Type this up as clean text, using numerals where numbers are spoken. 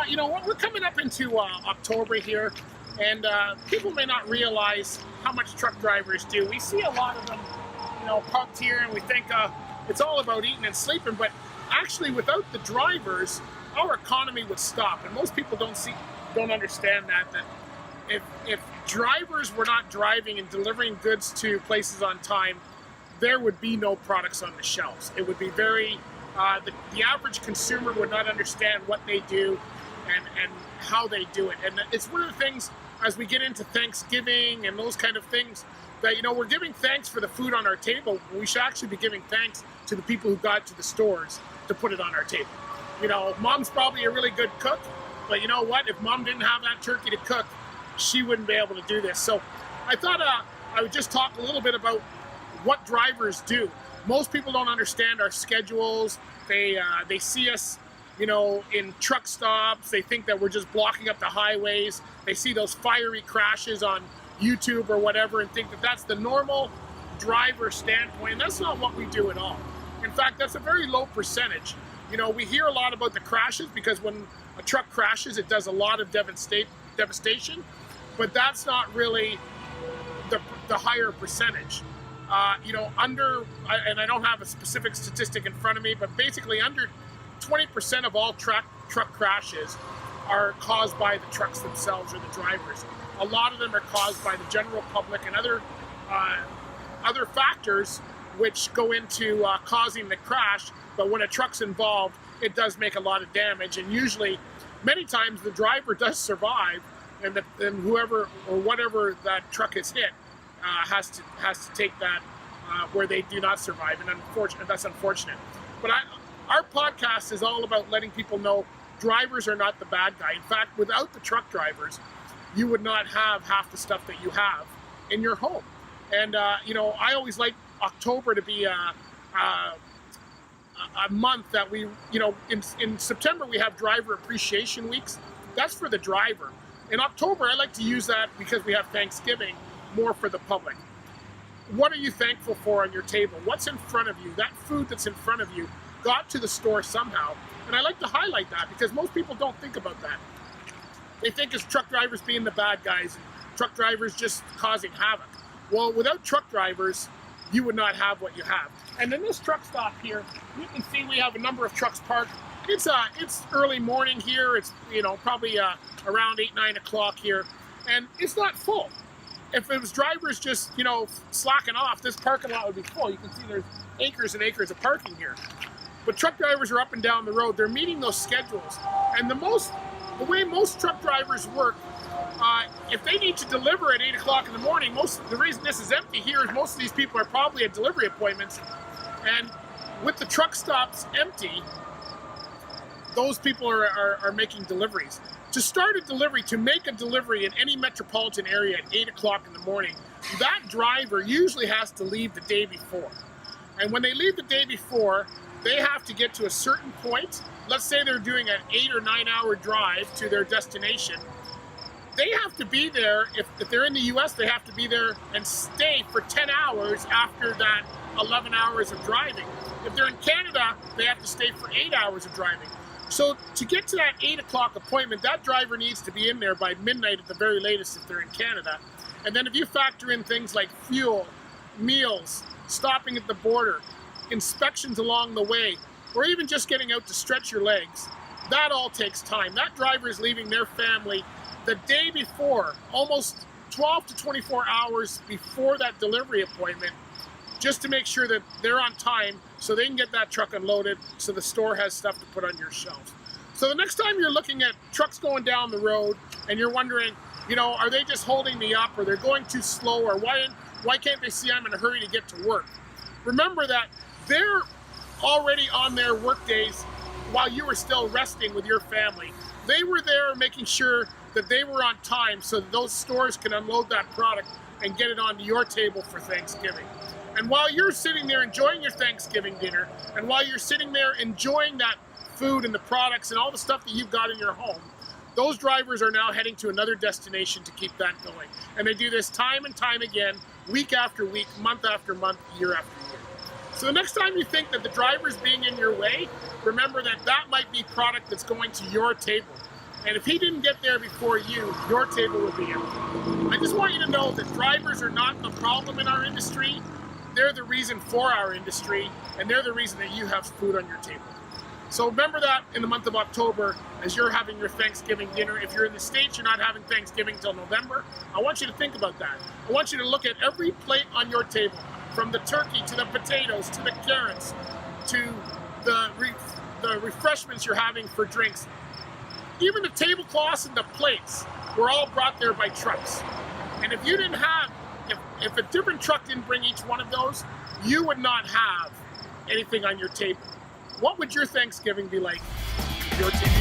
we're coming up into October here, and people may not realize how much truck drivers do. We see a lot of them, parked here, and we think it's all about eating and sleeping. But actually, without the drivers, our economy would stop. And most people don't understand that if drivers were not driving and delivering goods to places on time, there would be no products on the shelves. It would be very the average consumer would not understand what they do and how they do it. And it's one of the things as we get into Thanksgiving and those kind of things that, we're giving thanks for the food on our table. We should actually be giving thanks to the people who got to the stores to put it on our table. Mom's probably a really good cook, but you know what? If mom didn't have that turkey to cook, she wouldn't be able to do this. So I thought I would just talk a little bit about what drivers do. Most people don't understand our schedules. They see us, in truck stops. They think that we're just blocking up the highways. They see those fiery crashes on YouTube or whatever and think that that's the normal driver standpoint. And that's not what we do at all. In fact, that's a very low percentage. We hear a lot about the crashes because when a truck crashes, it does a lot of devastation, but that's not really the higher percentage. And I don't have a specific statistic in front of me, but basically under 20% of all truck crashes are caused by the trucks themselves or the drivers. A lot of them are caused by the general public and other factors which go into causing the crash. But when a truck's involved, it does make a lot of damage. And usually, many times, the driver does survive, and whoever or whatever that truck has hit has to take that where they do not survive, and that's unfortunate. But our podcast is all about letting people know drivers are not the bad guy. In fact, without the truck drivers, you would not have half the stuff that you have in your home. And I always like October to be a month that we, in September we have driver appreciation weeks. That's for the driver. In October, I like to use that because we have Thanksgiving more for the public. What are you thankful for on your table? What's in front of you? That food that's in front of you got to the store somehow. And I like to highlight that because most people don't think about that. They think it's truck drivers being the bad guys and truck drivers just causing havoc. Well, without truck drivers, you would not have what you have. And in this truck stop here, you can see we have a number of trucks parked. It's early morning here. It's probably around 8-9 o'clock here, and it's not full. If it was drivers just slacking off, this parking lot would be full. You can see there's acres and acres of parking here. But truck drivers are up and down the road. They're meeting those schedules, and the way most truck drivers work, if they need to deliver at 8 o'clock in the morning, the reason this is empty here is most of these people are probably at delivery appointments, and with the truck stops empty, those people are making deliveries. To start a delivery, to make a delivery in any metropolitan area at 8 o'clock in the morning, that driver usually has to leave the day before. And when they leave the day before, they have to get to a certain point. Let's say they're doing an 8 or 9 hour drive to their destination. They have to be there, if they're in the US, they have to be there and stay for 10 hours after that 11 hours of driving. If they're in Canada, they have to stay for 8 hours of driving. So to get to that 8 o'clock appointment, that driver needs to be in there by midnight at the very latest if they're in Canada. And then if you factor in things like fuel, meals, stopping at the border, inspections along the way, or even just getting out to stretch your legs, that all takes time. That driver is leaving their family the day before, almost 12 to 24 hours before that delivery appointment, just to make sure that they're on time so they can get that truck unloaded so the store has stuff to put on your shelves. So the next time you're looking at trucks going down the road and you're wondering, are they just holding me up, or they're going too slow, or why can't they see I'm in a hurry to get to work? Remember that they're already on their work days while you were still resting with your family. They were there making sure that they were on time so that those stores can unload that product and get it onto your table for Thanksgiving. And while you're sitting there enjoying your Thanksgiving dinner, and while you're sitting there enjoying that food and the products and all the stuff that you've got in your home, those drivers are now heading to another destination to keep that going. And they do this time and time again, week after week, month after month, year after year. So the next time you think that the driver's being in your way, remember that that might be product that's going to your table. And if he didn't get there before you, your table would be empty. I just want you to know that drivers are not the problem in our industry. They're the reason for our industry, and they're the reason that you have food on your table. So remember that in the month of October as you're having your Thanksgiving dinner. If you're in the States, you're not having Thanksgiving till November. I want you to think about that. I want you to look at every plate on your table, from the turkey to the potatoes to the carrots to the refreshments you're having for drinks. Even the tablecloths and the plates were all brought there by trucks. And if you didn't have, if a different truck didn't bring each one of those, you would not have anything on your table. What would your Thanksgiving be like? Your table.